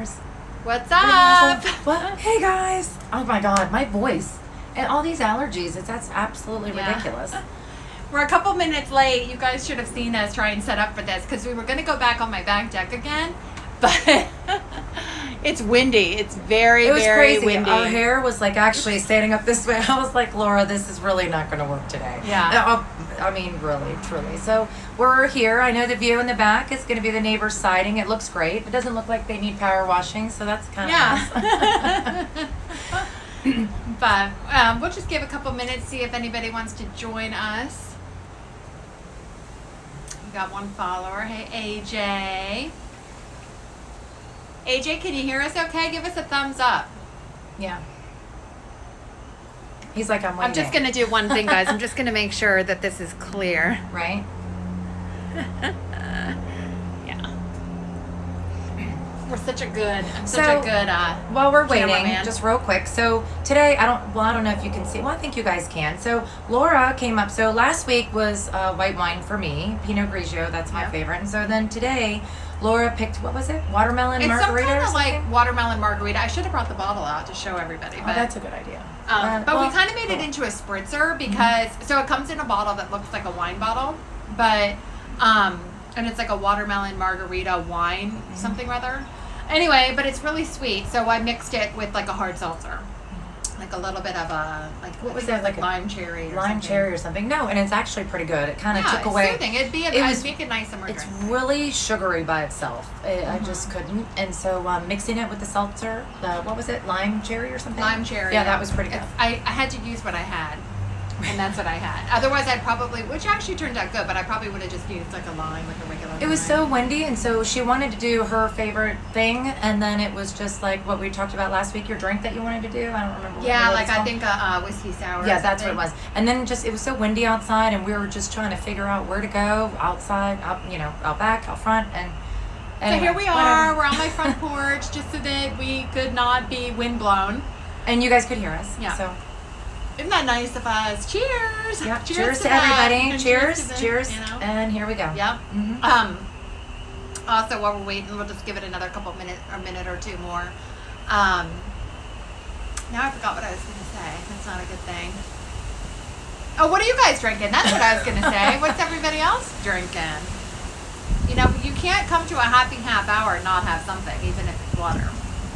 listeners. What's up? What? Hey guys. Oh my God, my voice. And all these allergies, that's absolutely ridiculous. We're a couple minutes late. You guys should have seen us try and set up for this because we were going to go back on my back deck again, but it's windy. It's very crazy. Windy. Our hair was like actually standing up this way. I was like, Laura, this is really not going to work today. Yeah. I mean, really, truly. So we're here. I know the view in the back is going to be the neighbor's siding. It looks great. It doesn't look like they need power washing, so that's kind of nice. But we'll just give a couple minutes, see if anybody wants to join us. We got one follower. Hey, AJ. AJ, can you hear us okay? Give us a thumbs up. Yeah. He's like, I'm waiting. I'm just going to do one thing, guys. I'm just going to make sure that this is clear. Right? Yeah. We're such a good, while we're waiting, cameraman. just real quick. So today, I don't know if you can see. Well, I think you guys can. So Laura came up. So last week was white wine for me, Pinot Grigio. That's my favorite. And so then today, Laura picked, what was it? Watermelon margarita. It's some kind or of something? like watermelon margarita. I should have brought the bottle out to show everybody. But that's a good idea. But we kind of made it into a spritzer because so it comes in a bottle that looks like a wine bottle, but and it's like a watermelon margarita wine something rather. Anyway, but it's really sweet, so I mixed it with like a hard seltzer, like a little bit of a what was that, like lime cherry or something. No, and it's actually pretty good. It kind of took away. Soothing. It'd make a nice summer drink. It's really sugary by itself. I just couldn't. And so mixing it with the seltzer, what was it, lime cherry or something? Lime cherry. Yeah, that was pretty good. I had to use what I had. And that's what I had. Otherwise, I'd probably, which actually turned out good, but I probably would have just used like a lime, like a regular lime. It was so windy, and so she wanted to do her favorite thing, and then it was just like what we talked about last week, your drink that you wanted to do. I don't remember. Yeah, like I think a whiskey sour. Yeah, that's what it was. And then it was so windy outside, and we were just trying to figure out where to go, outside, out back, out front, and anyway, so here we are. We're on my front porch, just so that we could not be windblown, and you guys could hear us. Yeah. So. Isn't that nice of us? Cheers! Yep. Cheers to everybody. Cheers. Cheers. And here we go. Yep. Mm-hmm. Also, while we're waiting, we'll just give it another minute or two more. Now I forgot what I was going to say. That's not a good thing. Oh, what are you guys drinking? That's what I was going to say. What's everybody else drinking? You know, you can't come to a happy half hour and not have something, even if it's water.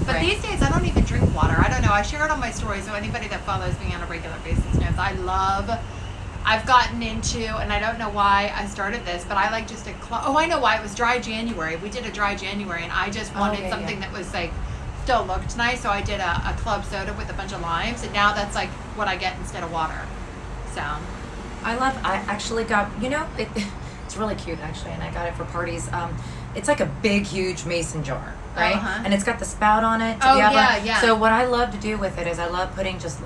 But these days, I don't even drink water. I don't know. I share it on my story, so anybody that follows me on a regular basis knows I've gotten into, and I don't know why I started this, but I like just I know why. It was dry January. We did a dry January, and I just wanted something that was like, still looked nice, so I did a club soda with a bunch of limes, and now that's like what I get instead of water. So. I actually got, it's really cute actually, and I got it for parties. It's like a big, huge mason jar, right? Uh-huh. And it's got the spout on it. Yeah. So what I love to do with it is I love putting just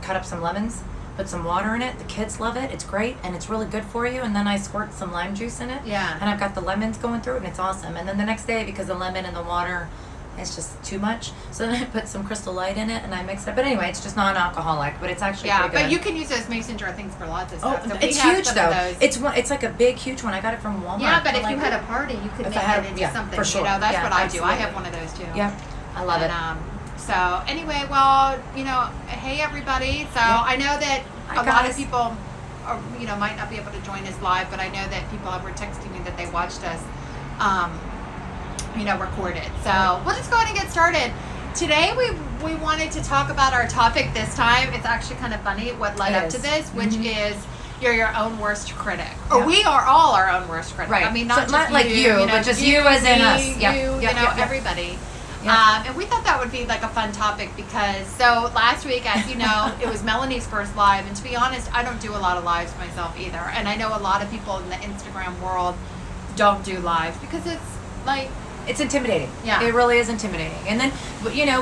cut up some lemons, put some water in it. The kids love it. It's great, and it's really good for you. And then I squirt some lime juice in it. Yeah. And I've got the lemons going through it, and it's awesome. And then the next day, because the lemon and the water, it's just too much. So then I put some Crystal Light in it, and I mix it. But anyway, it's just non-alcoholic, but it's actually pretty good. But you can use those mason jar things for lots of stuff. Oh, so it's huge though. It's like a big, huge one. I got it from Walmart. Yeah, but if you had a party, you could make it into something. For sure. That's what I absolutely. do. I have one of those too. Yep, I love it. So anyway, well, hey everybody. So I know that a lot of people, might not be able to join us live, but I know that people were texting me that they watched us, recorded. So we'll just go ahead and get started. Today we wanted to talk about our topic this time. It's actually kind of funny what led up to this, which is you're your own worst critic. Or we are all our own worst critic. Right. I mean, not like you, but just you as in us. Everybody. And we thought that would be like a fun topic because, so last week, as you know, it was Melanie's first live. And to be honest, I don't do a lot of lives myself either. And I know a lot of people in the Instagram world don't do lives because it's like, it's intimidating. Yeah. It really is intimidating. And then,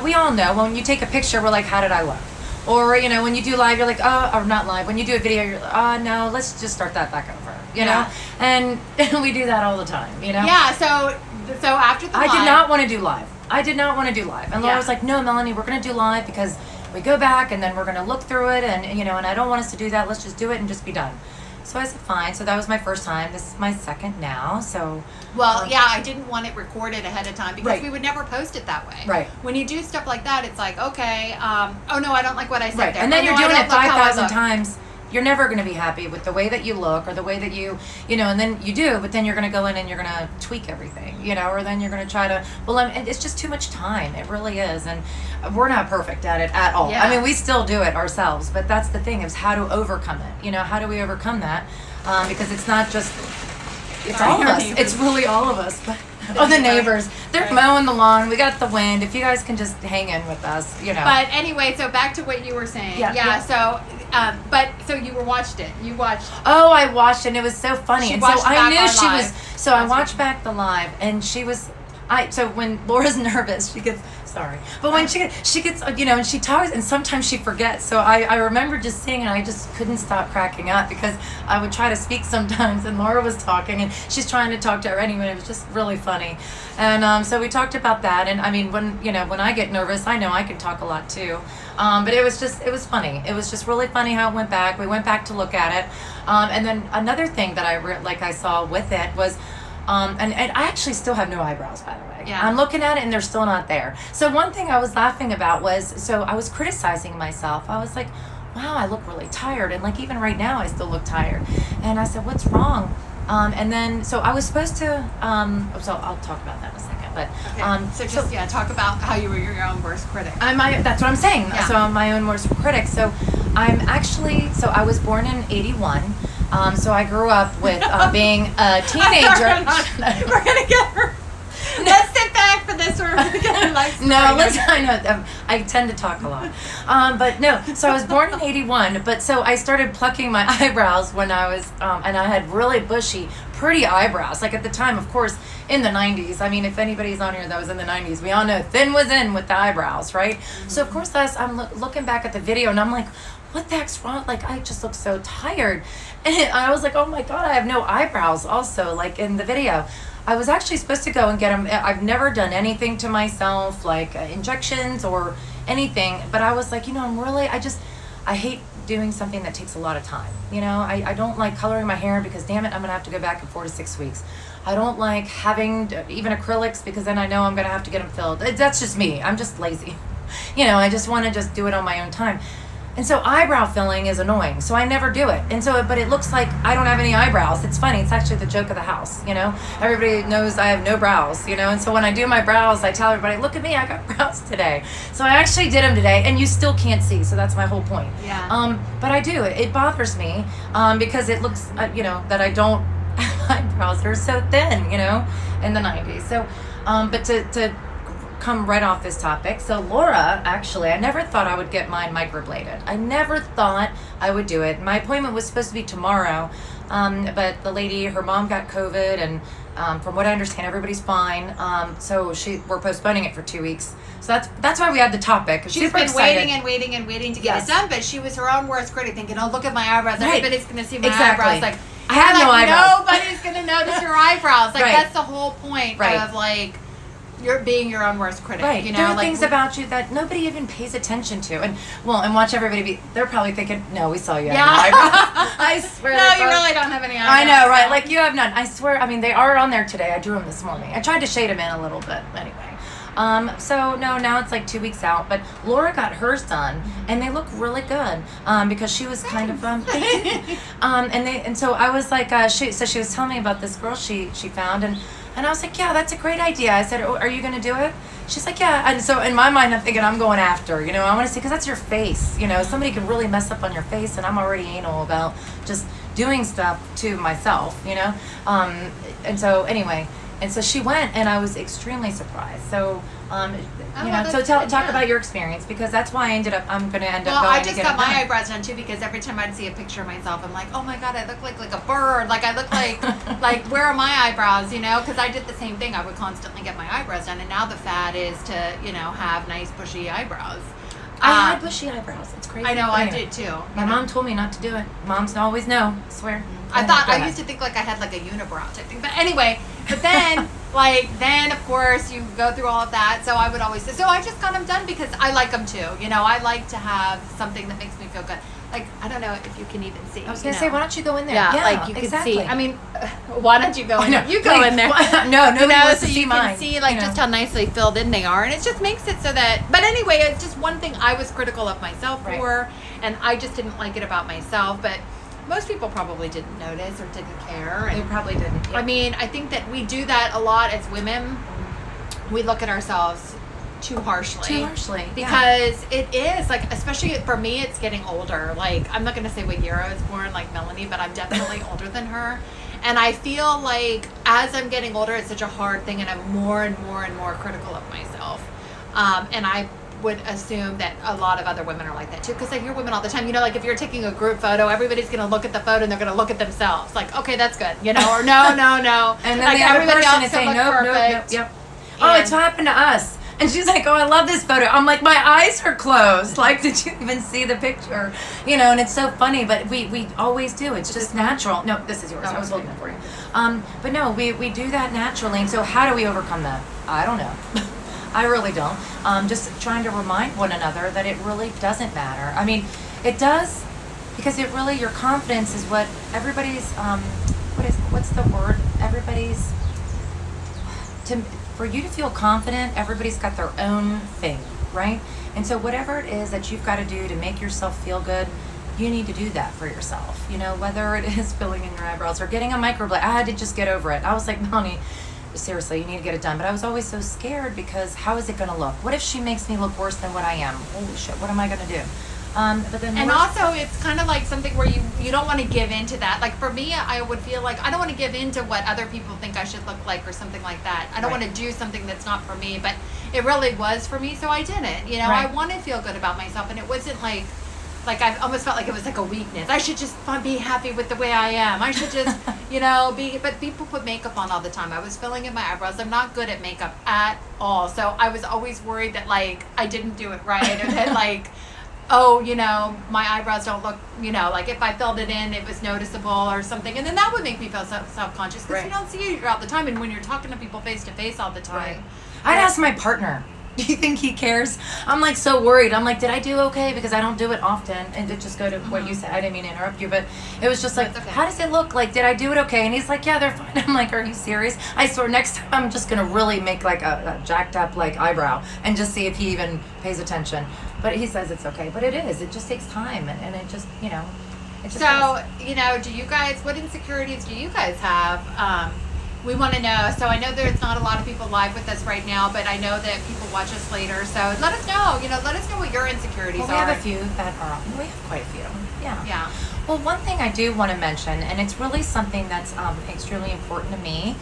we all know when you take a picture, we're like, how did I look? Or, when you do live, you're like, or not live. When you do a video, you're like, oh, no, let's just start that back over, know? And we do that all the time, Yeah, so after the live. I did not want to do live. And Laura was like, no, Melanie, we're going to do live because we go back and then we're going to look through it. And, and I don't want us to do that. Let's just do it and just be done. So I said, fine. So that was my first time. This is my second now. So. Well, yeah, I didn't want it recorded ahead of time because Right. we would never post it that way. Right. When you do stuff like that, it's like, okay, oh no, I don't like what I said Right. there. And then Oh, you're no, I doing don't it like how I 5,000 look. times. You're never going to be happy with the way that you look or the way that you know, and then you do, but then you're going to go in and you're going to tweak everything, you know, or then you're going to try to, it's just too much time. It really is. And we're not perfect at it at all. Yeah. I mean, we still do it ourselves, but that's the thing is how to overcome it. You know, how do we overcome that? Because it's not just, it's all of us. It's really all of us. But, the neighbors. They're Right. mowing the lawn. We got the wind. If you guys can just hang in with us, you know. But anyway, so back to what you were saying. Yeah. So, so you watched it. You watched. Oh, I watched it and it was so funny. She And so watched I back knew our she live. was so I That's watched back the live and she was so when Laura's nervous, she gets sorry. But when she gets you know, and she talks and sometimes she forgets. So I remember just seeing and I just couldn't stop cracking up because I would try to speak sometimes and Laura was talking and she's trying to talk to her anyway. It was just really funny. And so we talked about that and I mean when I get nervous, I know I can talk a lot too. But it was funny. It was just really funny how it went back. We went back to look at it. And then another thing that I saw with it was, and I actually still have no eyebrows, by the way. Yeah. I'm looking at it and they're still not there. So one thing I was laughing about was, so I was criticizing myself. I was like, wow, I look really tired. And like even right now, I still look tired. And I said, what's wrong? And then, so I was supposed to, so I'll talk about that in a second. But Okay. Talk about how you were your own worst critic. that's what I'm saying. Yeah. So I'm my own worst critic. So I was born in 81. So I grew up with being a teenager. We're gonna get her. Let's sit back for this. We're gonna get her like. No, listen, I know. I tend to talk a lot. But no, so I was born in 81, but so I started plucking my eyebrows when I was, and I had really bushy, pretty eyebrows. Like at the time, of course, in the 90s. I mean, if anybody's on here that was in the 90s, we all know thin was in with the eyebrows, right? Mm-hmm. So of course, I'm looking back at the video and I'm like, what the heck's wrong? Like, I just look so tired. And I was like, oh my God, I have no eyebrows also, like in the video. I was actually supposed to go and get them. I've never done anything to myself, like injections or anything. But I was like, I hate doing something that takes a lot of time. You know, I don't like coloring my hair because damn it, I'm going to have to go back in 4 to 6 weeks. I don't like having even acrylics because then I know I'm going to have to get them filled. That's just me. I'm just lazy. You know, I just want to just do it on my own time. And so eyebrow filling is annoying. So I never do it. And so, but it looks like I don't have any eyebrows. It's funny. It's actually the joke of the house, you know? Everybody knows I have no brows, you know? And so when I do my brows, I tell everybody, look at me, I got brows today. So I actually did them today and you still can't see. So that's my whole point. Yeah. But I do. It bothers me because it looks, that I don't have eyebrows. They're so thin, you know, in the 90s. So, but to come right off this topic. So Laura, actually, I never thought I would get mine microbladed. I never thought I would do it. My appointment was supposed to be tomorrow, but the lady, her mom got COVID, and from what I understand, everybody's fine. So we're postponing it for 2 weeks. So that's why we had the topic. She's Super been excited. waiting and waiting to get Yes. it done, but she was her own worst critic, thinking, "Oh, look at my eyebrows! Right. Everybody's going to see my Exactly. eyebrows." Like I have no eyebrows. Nobody's going to notice your eyebrows. Like Right. that's the whole point Right. of like you're being your own worst critic. Right. You know, There are like things about you that nobody even pays attention to. And watch everybody be, they're probably thinking, no, we saw you have no eyebrows. I swear. No, you really don't have any eyebrows. I know, right? Like you have none. I swear. I mean, they are on there today. I drew them this morning. I tried to shade them in a little bit, anyway. So no, now it's like 2 weeks out. But Laura got hers done, and they look really good because she was kind of and so I was like, she was telling me about this girl she found, and I was like, yeah, that's a great idea. I said, oh, are you gonna do it? She's like, yeah. And so in my mind, I'm thinking I'm going after, you know, I want to see, because that's your face, you know, somebody can really mess up on your face, and I'm already anal about just doing stuff to myself, you know. And so anyway. And so she went, and I was extremely surprised. So, so talk about your experience, because that's why I'm going to end up going I to just get got it my done. eyebrows done too, because every time I'd see a picture of myself, I'm like, oh my God, I look like a bird. Like I look like, like where are my eyebrows, you know? Because I did the same thing. I would constantly get my eyebrows done. And now the fad is to, have nice bushy eyebrows. I had bushy eyebrows. It's crazy. I know, But I anyway, did too. My mom told me not to do it. Moms always know. I swear. I used to think like I had like a unibrow type thing. But anyway, then, then of course you go through all of that. So I would always say, so I just got them done because I like them too. You know, I like to have something that makes me feel good. like, I don't know if you can even see. I was going to say, why don't you go in there? Yeah, like you exactly. can see. I mean, why don't you go in there? You go in there. No, nobody wants so to see you mine. can see like just how nicely filled in they are, and it just makes it so that. But anyway, it's just one thing I was critical of myself for, and I just didn't like it about myself. But most people probably didn't notice or didn't care. And they probably didn't. Yeah. I mean, I think that we do that a lot as women. We look at ourselves too harshly because it is like, especially for me, it's getting older. Like, I'm not going to say what year I was born, like Melanie, but I'm definitely older than her, and I feel like as I'm getting older, it's such a hard thing, and I'm more and more and more critical of myself, and I would assume that a lot of other women are like that too, because I hear women all the time, like if you're taking a group photo, everybody's going to look at the photo and they're going to look at themselves like, okay, that's good, or no, and then like the other everybody person else is saying nope, yep. Oh, it's happened to us. And she's like, oh, I love this photo. I'm like, my eyes are closed. Like, did you even see the picture? And it's so funny, but we always do. It's just natural. No, this is yours. I was holding it for you. But no, we do that naturally. And so how do we overcome that? I don't know. I really don't. Just trying to remind one another that it really doesn't matter. I mean, it does, because it really, your confidence is what everybody's, what's the word? Everybody's, for you to feel confident, everybody's got their own thing, right? And so whatever it is that you've got to do to make yourself feel good, you need to do that for yourself. Whether it is filling in your eyebrows or getting a microblade. I had to just get over it. I was like, Melanie, seriously, you need to get it done. But I was always so scared because how is it going to look? What if she makes me look worse than what I am? Holy shit, what am I going to do? But then and also it's kind of like something where you don't want to give in to that. Like for me, I would feel like I don't want to give in to what other people think I should look like or something like that. I don't want to do something that's not for me, but it really was for me, so I did it. I want to feel good about myself, and it wasn't like I almost felt like it was like a weakness. I should just be happy with the way I am. I should just, be. But people put makeup on all the time. I was filling in my eyebrows. I'm not good at makeup at all, so I was always worried that like I didn't do it right, or that like, oh, my eyebrows don't look, like if I filled it in, it was noticeable or something, and then that would make me feel self-conscious because you don't see it all the time, and when you're talking to people face to face all the time, I'd ask my partner. Do you think he cares? I'm like so worried. I'm like, did I do okay? Because I don't do it often. And to just go to what you said, I didn't mean to interrupt you, but it was just like, how does it look? Like, did I do it okay? And he's like, yeah, they're fine. I'm like, are you serious? I swear, next time I'm just gonna really make like a jacked up like eyebrow and just see if he even pays attention. But he says it's okay. But it is. It just takes time, and it just, it just. So do you guys? What insecurities do you guys have? We want to know. So I know there's not a lot of people live with us right now, but I know that people watch us later. So let us know. Let us know what your insecurities are. We have a few that are. We have quite a few. Yeah. Yeah. Well, one thing I do want to mention, and it's really something that's extremely important to me.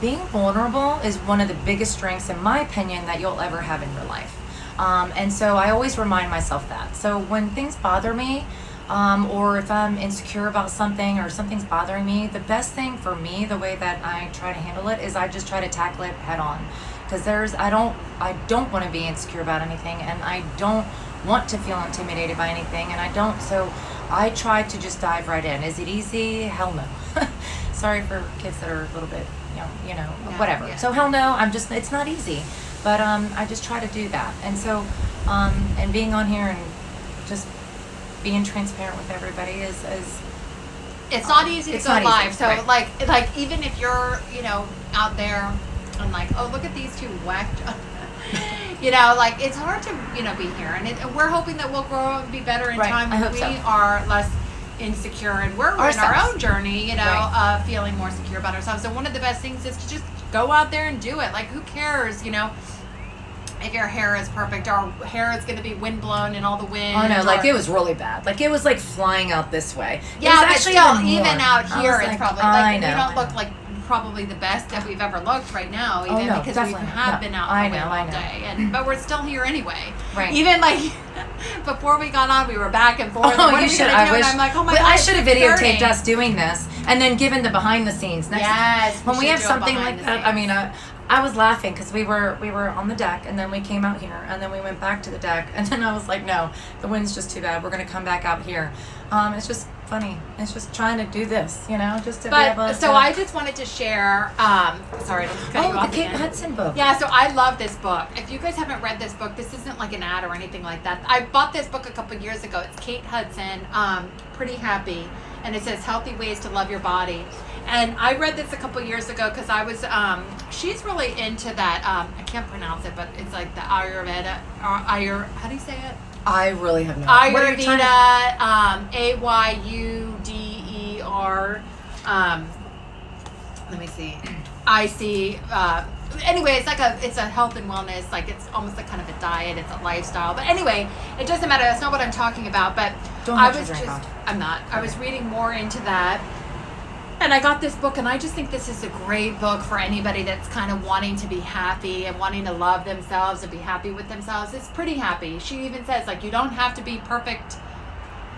Being vulnerable is one of the biggest strengths, in my opinion, that you'll ever have in your life. And so I always remind myself that. So when things bother me, or if I'm insecure about something or something's bothering me, the best thing for me, the way that I try to handle it, is I just try to tackle it head on. Because I don't want to be insecure about anything, and I don't want to feel intimidated by anything, and so I try to just dive right in. Is it easy? Hell no. Sorry for kids that are a little bit, whatever. Yeah. So hell no, it's not easy. But I just try to do that. And so, and being on here and just being transparent with everybody is it's not easy to go live. So like even if you're, out there and like, oh, look at these two whacked like it's hard to, be here. And we're hoping that we'll grow and be better in time. I hope we so. are less insecure, and we're in our own journey, feeling more secure about ourselves. So one of the best things is to just go out there and do it. Like, who cares, if your hair is perfect, our hair is going to be windblown in all the wind. Oh no, like it was really bad. Like it was like flying out this way. Yeah, but still, even out here, it's probably like, we don't look like probably the best that we've ever looked right now, even because we have been out in the wind all day, but we're still here anyway. Right. Even like before we got on, we were back and forth. Oh, you should. I wish. And I'm like, oh my God, I should have videotaped us doing this and then given the behind the scenes. Yes. When we have something like that, I mean, I was laughing because we were on the deck, and then we came out here, and then we went back to the deck, and then I was like, no, the wind's just too bad. We're gonna come back out here. It's just funny. It's just trying to do this, just to be able But to. so I just wanted to share. Sorry, to cut you the off Kate again. Hudson book. Yeah, so I love this book. If you guys haven't read this book, this isn't like an ad or anything like that. I bought this book a couple years ago. It's Kate Hudson, Pretty Happy, and it says Healthy Ways to Love Your Body. And I read this a couple years ago because I was, she's really into that, I can't pronounce it, but it's like the Ayurveda, how do you say it? I really have no Ayurveda, Ayuder, let me see. I see. Anyway, it's a health and wellness. Like it's almost like kind of a diet. It's a lifestyle. But anyway, it doesn't matter. That's not what I'm talking about. But I'm not. I was reading more into that. And I got this book, and I just think this is a great book for anybody that's kind of wanting to be happy and wanting to love themselves and be happy with themselves. It's Pretty Happy. She even says, like, you don't have to be perfect.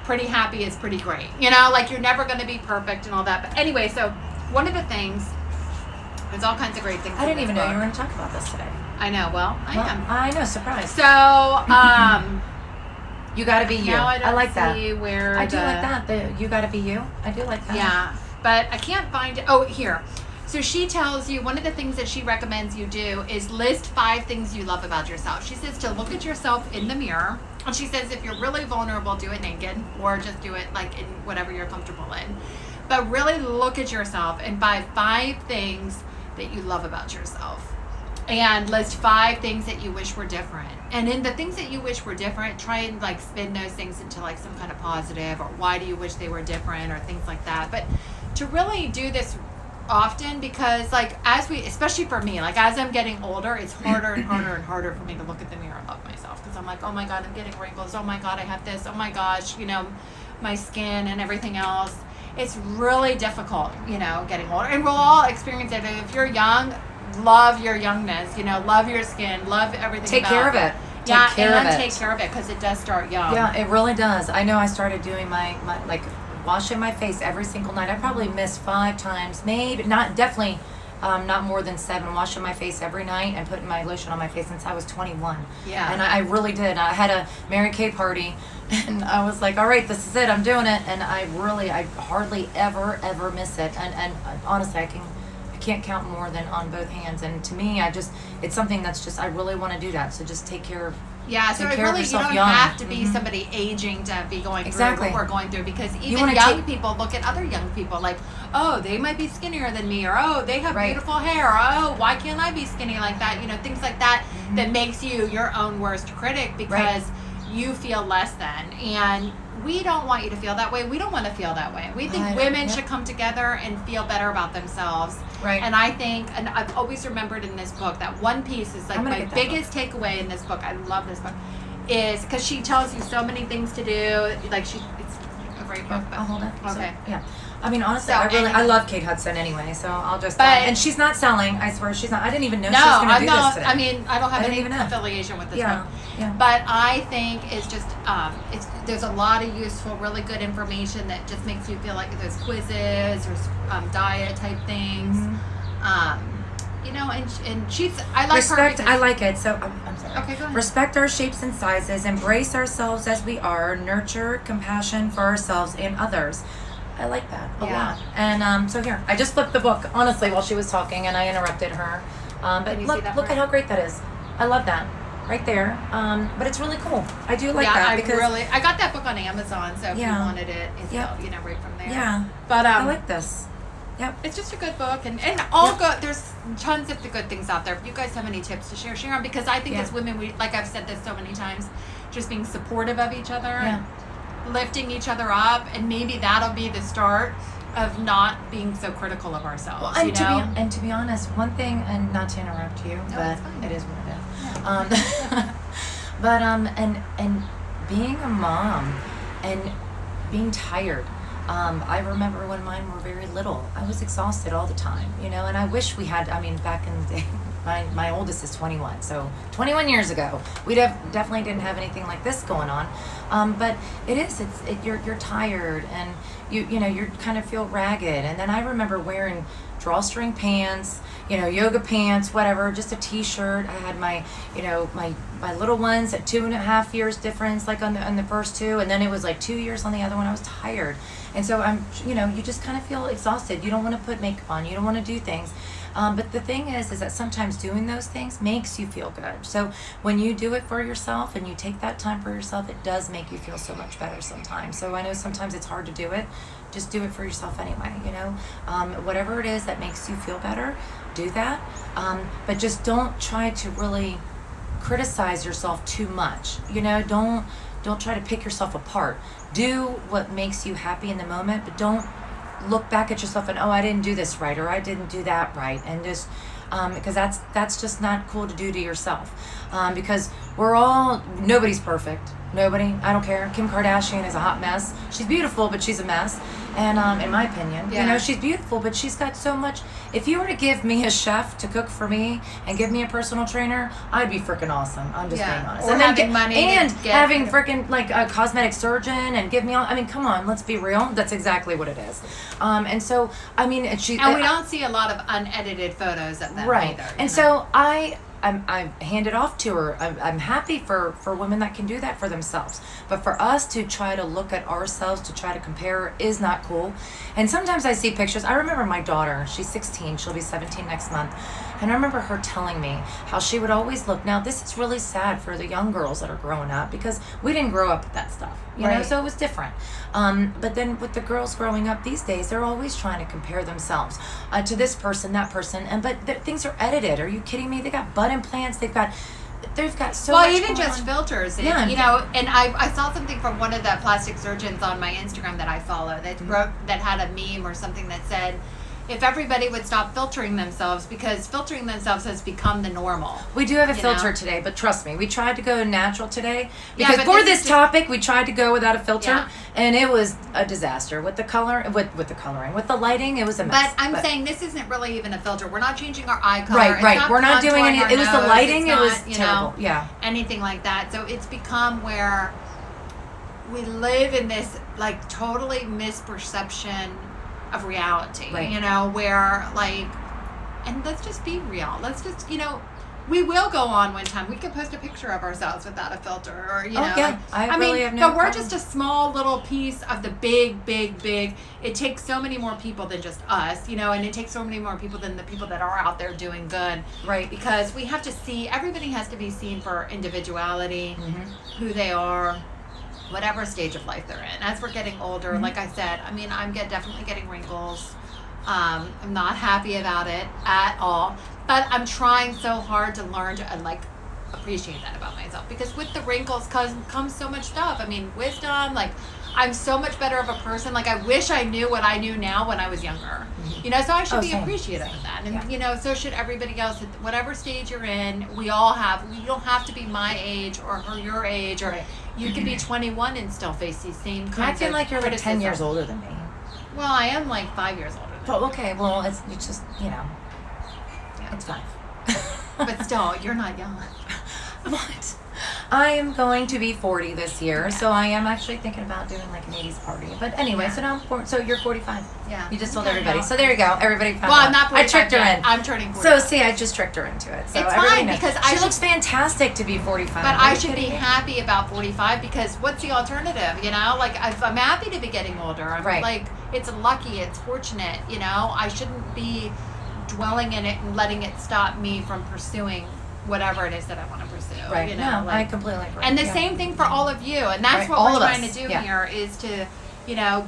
Pretty happy is pretty great. Like you're never going to be perfect and all that. But anyway, so one of the things, there's all kinds of great things. I didn't even know you were going to talk about this today. I know. Well, I am. I know. Surprise. So, you got to be you. Now I like that. See where I do like that. You got to be you. I do like that. Yeah. But I can't find it. Oh, here. So she tells you, one of the things that she recommends you do is list 5 things you love about yourself. She says to look at yourself in the mirror. And she says if you're really vulnerable, do it naked or just do it like in whatever you're comfortable in. But really look at yourself and buy 5 things that you love about yourself. And list 5 things that you wish were different. And in the things that you wish were different, try and like spin those things into like some kind of positive, or why do you wish they were different, or things like that. But to really do this often, because like especially for me, like as I'm getting older, it's harder and harder and harder for me to look at the mirror and love myself, because I'm like, oh my God, I'm getting wrinkles. Oh my God, I have this. Oh my gosh, my skin and everything else. It's really difficult, getting older. And we'll all experience it. If you're young, love your youngness, love your skin, love everything. Take care of it. Take care of it, because it does start young. Yeah, it really does. I know I started doing my like washing my face every single night. I probably missed 5 times, maybe definitely not more than 7, washing my face every night and putting my lotion on my face since I was 21. Yeah. And I really did. I had a Mary Kay party, and I was like, all right, this is it. I'm doing it. And I hardly ever miss it. And honestly, I can't count more than on both hands. And to me, it's something that's just, I really want to do that. So just take care of. Yeah, so it really, you don't have to be somebody aging to be going through what we're going through, because even young people look at other young people like, oh, they might be skinnier than me, or oh, they have beautiful hair, or oh, why can't I be skinny like that? Things like that that makes you your own worst critic, because you feel less than. And we don't want you to feel that way. We don't want to feel that way. We think women should come together and feel better about themselves. Right. And I think, and I've always remembered in this book, that one piece is like my biggest takeaway in this book. I love this book, is because she tells you so many things to do. Like it's a great book. I'll hold it. Okay. So, yeah. I mean, honestly, I love Kate Hudson anyway, so I'll just. And she's not selling. I swear, she's not. I didn't even know she was going to do this today. I mean, I don't have any affiliation with this book. Yeah. But I think it's just, there's a lot of useful, really good information that just makes you feel like there's quizzes or diet type things. And she's, I like respect. her. I like it. So I'm sorry. Okay, go ahead. Respect our shapes and sizes. Embrace ourselves as we are. Nurture compassion for ourselves and others. I like that a lot. And so here, I just flipped the book, honestly, while she was talking, and I interrupted her. But look at how great that is. I love that. Right there. But it's really cool. I do like that. I got that book on Amazon, so if you wanted it, it's right from there. Yeah. But I like this. Yep. It's just a good book, and all good. There's tons of the good things out there. If you guys have any tips to share them, because I think as women, we, like I've said this so many times, just being supportive of each other. Yeah. Lifting each other up, and maybe that'll be the start of not being so critical of ourselves. Well, and to be honest, one thing, and not to interrupt you, but it is what it is. Yeah. But and being a mom and being tired. I remember when mine were very little, I was exhausted all the time, and I wish we had. I mean, back in the day. My oldest is 21, so 21 years ago, we definitely didn't have anything like this going on. But you're tired, and you kind of feel ragged. And then I remember wearing drawstring pants, yoga pants, whatever, just a t-shirt. I had my, my little ones at 2.5 years difference, like on the first two, and then it was like 2 years on the other one. I was tired. And so I'm, you just kind of feel exhausted. You don't want to put makeup on. You don't want to do things. But the thing is that sometimes doing those things makes you feel good. So when you do it for yourself and you take that time for yourself, it does make you feel so much better sometimes. So I know sometimes it's hard to do it. Just do it for yourself anyway, whatever it is that makes you feel better, do that. But just don't try to really criticize yourself too much. Don't try to pick yourself apart. Do what makes you happy in the moment, but don't look back at yourself and, oh, I didn't do this right, or I didn't do that right, and just because that's just not cool to do to yourself. Because nobody's perfect. Nobody. I don't care. Kim Kardashian is a hot mess. She's beautiful, but she's a mess. And in my opinion, she's beautiful, but she's got so much. If you were to give me a chef to cook for me and give me a personal trainer, I'd be freaking awesome. I'm just being honest. Or and having money and having freaking like a cosmetic surgeon and give me all. I mean, come on, let's be real. That's exactly what it is. And so I mean, and we don't see a lot of unedited photos of them either. And so I hand it off to her. I'm happy for women that can do that for themselves. But for us to try to look at ourselves, to try to compare, is not cool. And sometimes I see pictures. I remember my daughter, she's 16, she'll be 17 next month. And I remember her telling me how she would always look. Now, this is really sad for the young girls that are growing up because we didn't grow up with that stuff, so it was different. But then with the girls growing up these days, they're always trying to compare themselves to this person, that person. But things are edited. Are you kidding me? They got butt implants. They've got so much even just filters. And, and I saw something from one of the plastic surgeons on my Instagram that I follow that had a meme or something that said, if everybody would stop filtering themselves, because filtering themselves has become the normal. We do have a filter today, but trust me, we tried to go natural today because for this topic we tried to go without a filter, and it was a disaster with the color, with the coloring, with the lighting. It was a mess. But I'm saying this isn't really even a filter. We're not changing our eye color. Right. We're not doing any. It was the lighting. It was terrible. Anything like that. So it's become where we live in this like totally misperception of reality, where like, and let's just be real. Let's just, we will go on one time. We can post a picture of ourselves without a filter, or but we're just a small little piece of the big. It takes so many more people than just us, and it takes so many more people than the people that are out there doing good, right? Because we have to see. Everybody has to be seen for individuality, who they are, whatever stage of life they're in. As we're getting older, like I said, I mean, I'm definitely getting wrinkles. I'm not happy about it at all, but I'm trying so hard to learn to appreciate that about myself, because with the wrinkles comes so much stuff. I mean, wisdom, I'm so much better of a person. I wish I knew what I knew now when I was younger. So I should be appreciative of that. And, so should everybody else. At whatever stage you're in, we all have. You don't have to be my age or your age, or you can be 21 and still face these same kinds of acting like you're 10 years older than me. Well, I am 5 years older than you. Oh, okay. Well, it's just, it's fine. But still, you're not young. What? I am going to be 40 this year, so I am actually thinking about doing an 80s party. But anyway, so now so you're 45. Yeah. You just told everybody. So there you go. Everybody found I'm not 45 I tricked her yet. in. I'm turning 45. So see, I just tricked her into it. So it's fine because she looks fantastic to be 45. But I should be happy about 45 because what's the alternative? I'm happy to be getting older. I'm it's lucky, it's fortunate. I shouldn't be dwelling in it and letting it stop me from pursuing whatever it is that I want to pursue. Right. I completely agree. And the same thing for all of you. And that's what we're trying to do here is to,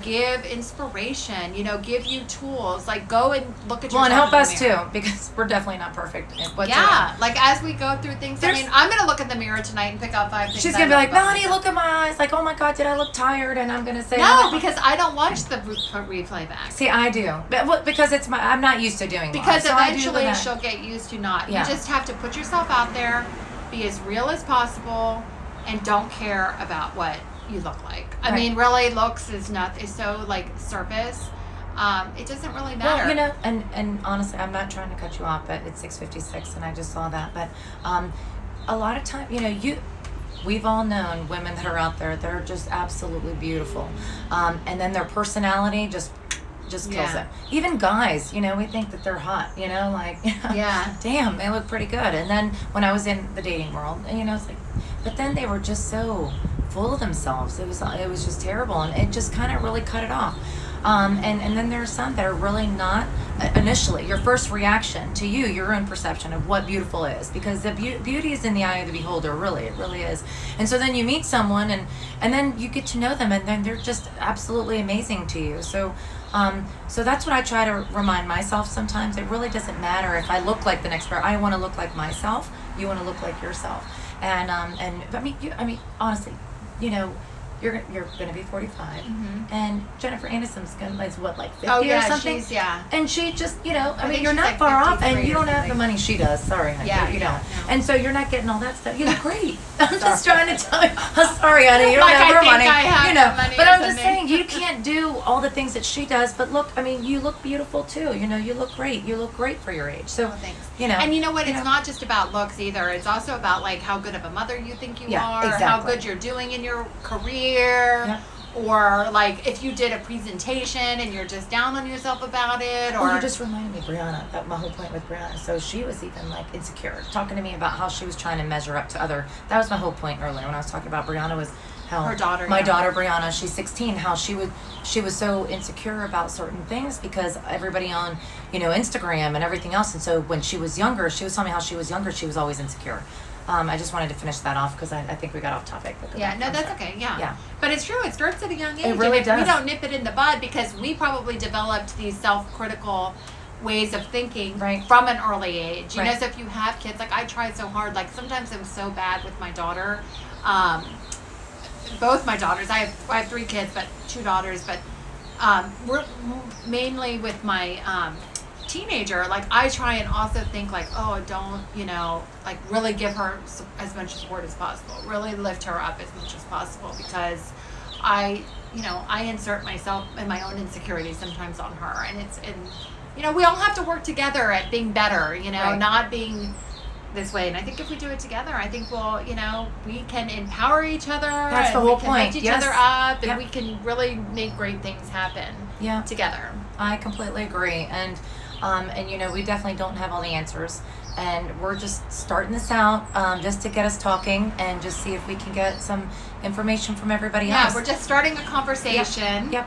give inspiration, give you tools. Go and look at yourself. Well, and help us too, because we're definitely not perfect whatsoever. Yeah. As we go through things, I'm going to look in the mirror tonight and pick out 5 things. She's going to be like, Melanie, look at my eyes. Oh my God, did I look tired? And I'm going to say, no, because I don't watch the replay back. See, I do. Because I'm not used to doing that. Because eventually she'll get used to not. Yeah. You just have to put yourself out there, be as real as possible, and don't care about what you look like. I mean, really, looks is so surface. It doesn't really matter. Well, and honestly, I'm not trying to cut you off, but it's 6:56, and I just saw that. But a lot of time, we've all known women that are out there that are just absolutely beautiful, and then their personality just just kills Yeah. it. Even guys, you know, we think that they're hot, you know, like, Yeah. damn, they look pretty good. And then when I was in the dating world, you know, it's like, but then they were just so full of themselves. It was just terrible, and it just kind of really cut it off. And then there are some that are really not initially your first reaction to your own perception of what beautiful is, because the beauty is in the eye of the beholder. Really, it really is. And so then you meet someone, and then you get to know them, and then they're just absolutely amazing to you. So so that's what I try to remind myself sometimes. It really doesn't matter if I look like the next person. I want to look like myself. You want to look like yourself. And I mean honestly, you know, you're going to be 45, and Jennifer Aniston's is what, like 50 or something? Yeah. And she just, you know, I mean, think you're she's not like far off, 53 and you or don't have the something. money she does. Sorry, honey, Yeah, you yeah, don't. no. And so you're not getting all that stuff. You look great. I'm just trying to tell you. I'm sorry, honey, you don't Like, have I her think money. I have You know, the money but or I'm just something. saying, you can't do all the things that she does. But look, I mean, you look beautiful too. You know, you look great. You look great for your age. So, Oh, thanks. you know. And you know what? It's know. not just about looks either. It's also about like how good of a mother you think you Yeah, are, how exactly. good you're doing in your career, Yeah. or like if you did a presentation and you're just down on yourself about it, or Oh, you just reminded me of Brianna. That my whole point with Brianna. So she was even like insecure, talking to me about how she was trying to measure up to other. That was my whole point earlier when I was talking about Brianna, was how Her daughter, my yeah. daughter Brianna, she's 16. How she was so insecure about certain things because everybody on, you know, Instagram and everything else. And so when she was younger, she was telling me how she was younger, she was always insecure. I just wanted to finish that off because I think we got off topic. But yeah, no, I'm that's sorry. okay. Yeah. Yeah. But it's true. It starts at a young age. It really and if we does. don't nip it in the bud, because we probably developed these self-critical ways of thinking Right. from an early age. You know, Right. so if you have kids, like I try so hard. Like sometimes I'm so bad with my daughter. Both my daughters. I have 3 kids, but 2 daughters. But we're mainly with my teenager. Like I try and also think like, oh, don't, you know, like really give her as much support as possible. Really lift her up as much as possible, because I insert myself and my own insecurities sometimes on her, and you know, we all have to work together at being better. You know, Right. not being this way. And I think if we do it together, I think we'll, you know, we can empower each other. That's the and whole we can point. lift each Yes. other up, and Yep. we can really make great things happen Yeah. together. I completely agree, and you know, we definitely don't have all the answers, and we're just starting this out just to get us talking and just see if we can get some information from everybody Yeah, else. we're just starting a conversation. Yep.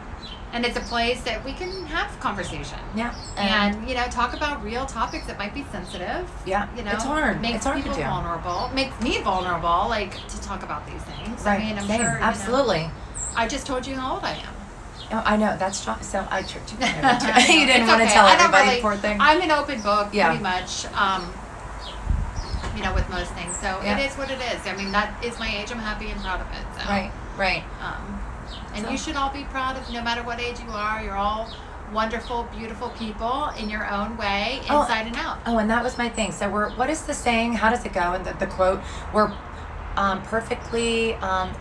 And it's a place that we can have conversation. Yeah. And, you know, talk about real topics that might be sensitive. Yeah. You know, It's hard. Makes It's hard to people do. vulnerable. Makes me vulnerable, like, to talk about these things. Right. I mean, I'm Same. sure. Absolutely. You know, I just told you how old I am. Oh, I know that's so. I tricked you. You It's didn't want to okay. tell I don't everybody, really- poor thing. I'm an open book, Yeah. pretty much. You know, with most things. So Yeah. it is what it is. I mean, that is my age. I'm happy and proud of it. So. Right. Right. And So- you should all be proud of, no matter what age you are. You're all wonderful, beautiful people in your own way, Oh, inside and out. Oh, and that was my thing. So what is the saying? How does it go? And the quote, we're perfectly,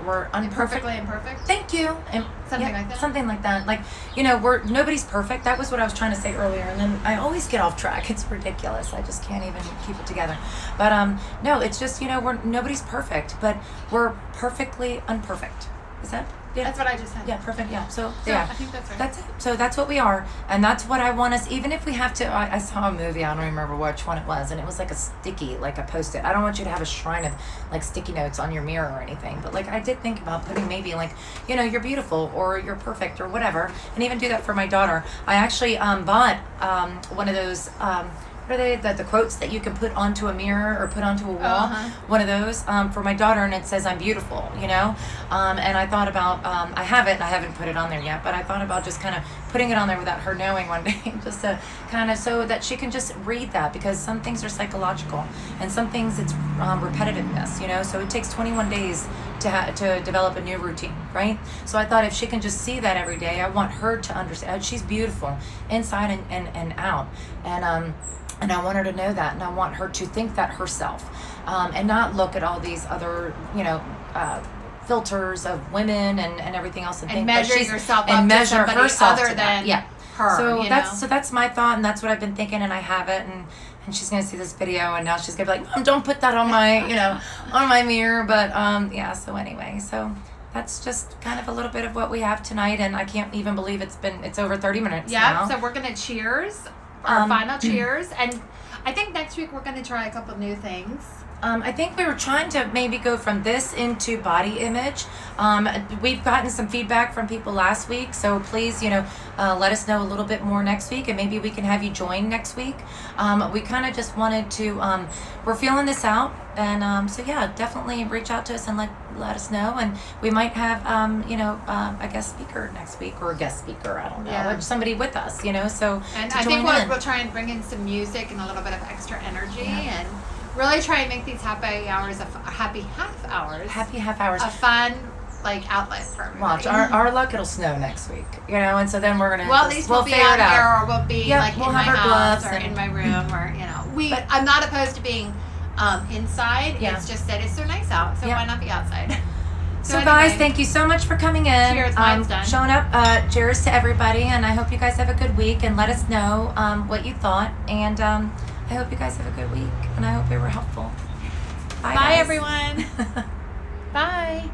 we're unperfect. Imperfectly imperfect. Thank you. And Something like that? Something like that. Like, you know, nobody's perfect. That was what I was trying to say earlier. And then I always get off track. It's ridiculous. I just can't even keep it together. But no, it's just, you know, nobody's perfect, but we're perfectly unperfect. Is that? Yeah. That's what I just said. Yeah, perfect. Yeah. So, So, yeah. I think that's right. That's it. So that's what we are, and that's what I want us. Even if we have to, I saw a movie. I don't remember which one it was, and it was like a sticky, like a post-it. I don't want you to have a shrine of like sticky notes on your mirror or anything. But like I did think about putting maybe like, you know, you're beautiful or you're perfect or whatever, and even do that for my daughter. I actually bought one of those. What are they? The quotes that you can put onto a mirror or put onto a wall. Uh-huh. One of those for my daughter, and it says I'm beautiful, you know. And I thought about I have it, and I haven't put it on there yet, but I thought about just kind of putting it on there without her knowing one day, just to kind of so that she can just read that, because some things are psychological and some things it's repetitiveness, you know. So it takes 21 days to develop a new routine, right? So I thought if she can just see that every day, I want her to understand she's beautiful inside and out, and I want her to know that, and I want her to think that herself, and not look at all these other, you know, filters of women and everything else, and think that measure she's yourself and up to measure somebody herself other to that. than Yeah. her. So you that's know? my thought, and that's what I've been thinking, and I have it, and she's gonna see this video, and now she's gonna be like, Mom, don't put that on my, you know, on my mirror. But yeah. So anyway, so that's just kind of a little bit of what we have tonight, and I can't even believe it's over 30 minutes Yeah, now. so we're gonna cheers, our final cheers, and I think next week we're gonna try a couple new things. I think we were trying to maybe go from this into body image. We've gotten some feedback from people last week, so please, let us know a little bit more next week, and maybe we can have you join next week. We kind of just wanted to, we're feeling this out, and so yeah, definitely reach out to us and let us know, and we might have, a guest speaker next week, or a guest speaker, I don't know, Yeah. or somebody with us, so And to I think join in. we'll try and bring in some music and a little bit of extra energy, and really try and make these happy hours happy half hours a fun outlet for everybody. Watch our luck, it'll snow next week, and so then we're gonna Well, at least we'll be figure out it out. here, or we'll be Yep, in we'll my have our house gloves or and- in my room, or But- I'm not opposed to being inside. Yeah. It's just that it's so nice out, so Yep. why not be outside? So anyway, guys, thank you so much for coming in. Cheers, mine's done. Showing up. Cheers to everybody, and I hope you guys have a good week, and let us know what you thought, and I hope you guys have a good week, and I hope we were helpful. Bye Bye guys. everyone. Bye.